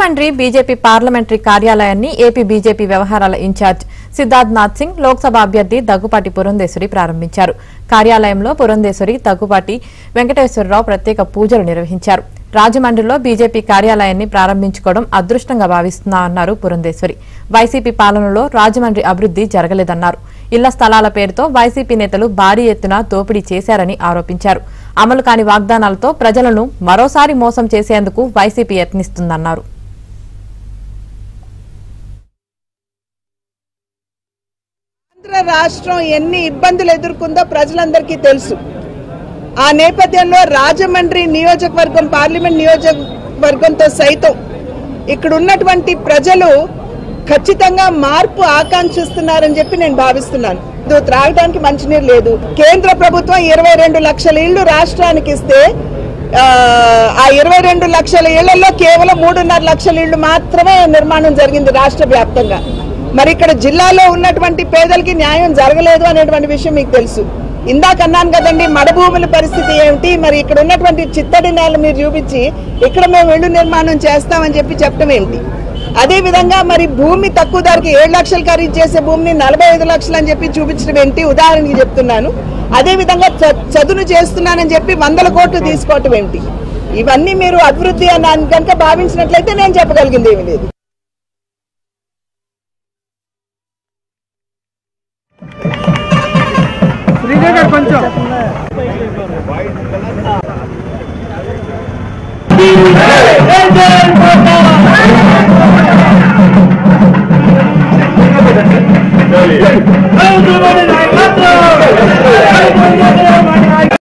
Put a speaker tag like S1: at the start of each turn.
S1: మండ్రి BJP parliamentary కార్యాలయాన్ని AP BJP వ్యవహారాల incharge Siddharth Nath Singh Lok Sabha అభ్యర్థి దగ్గుపాటి పురంధేశ్వరి ప్రారంభించారు. కార్యాలయంలో పురంధేశ్వరి, దగ్గుపాటి వెంకటేశ్వరరావు ప్రత్యేక పూజలు నిర్వహించారు. రాజమండ్రిలో బీజేపీ కార్యాలయాన్ని ప్రారంభించుకోవడం అదృష్టంగా భావిస్తున్నారన్నారు పురంధేశ్వరి. వైసీపీ పాలనలో రాజమండ్రి అభివృద్ధి జరగలేదన్నారు. ఇళ్ల స్థలాల పేరుతో వైసీపీ నేతలు భారీ ఎత్తున దోపిడీ చేశారని ఆరోపించారు. అమలు కాని వాగ్దానాలతో ప్రజలను మరోసారి మోసం చేసేందుకు వైసీపీ యత్నిస్తుందన్నారు.
S2: రాష్ట్రం ఎన్ని ఇబ్బందులు ఎదుర్కొందో ప్రజలందరికీ తెలుసు. ఆ నేపథ్యంలో రాజమండ్రి నియోజకవర్గం, పార్లమెంట్ నియోజకవర్గంతో సైతం ఇక్కడ ఉన్నటువంటి ప్రజలు ఖచ్చితంగా మార్పు ఆకాంక్షిస్తున్నారని చెప్పి నేను భావిస్తున్నాను. త్రాగడానికి మంచినీరు లేదు. కేంద్ర ప్రభుత్వం 22 లక్షల ఇళ్లు రాష్ట్రానికి ఇస్తే ఆ 22 లక్షల ఇళ్లలో కేవలం 3.5 లక్షల ఇళ్లు మాత్రమే నిర్మాణం జరిగింది రాష్ట్ర వ్యాప్తంగా. మరి ఇక్కడ జిల్లాలో ఉన్నటువంటి పేదలకి న్యాయం జరగలేదు అనేటువంటి విషయం మీకు తెలుసు. ఇందాక అన్నాను కదండి, మడభూముల పరిస్థితి ఏమిటి, మరి ఇక్కడ ఉన్నటువంటి చిత్తడి నేల మీరు చూపించి ఇక్కడ మేము ఇళ్లు నిర్మాణం చేస్తామని చెప్పి చెప్పడం ఏమిటి? అదేవిధంగా మరి భూమి తక్కువ ధరకి 7 లక్షలు ఖరీదు చేసే భూమిని 45 లక్షలు అని చెప్పి చూపించడం ఏంటి? ఉదాహరణకి చెప్తున్నాను. అదేవిధంగా చదును చేస్తున్నానని చెప్పి 100 కోట్లు తీసుకోవటం ఏంటి? ఇవన్నీ మీరు అభివృద్ధి అని కనుక భావించినట్లయితే నేను చెప్పగలిగింది ఏమీ లేదు.
S3: కొంచెం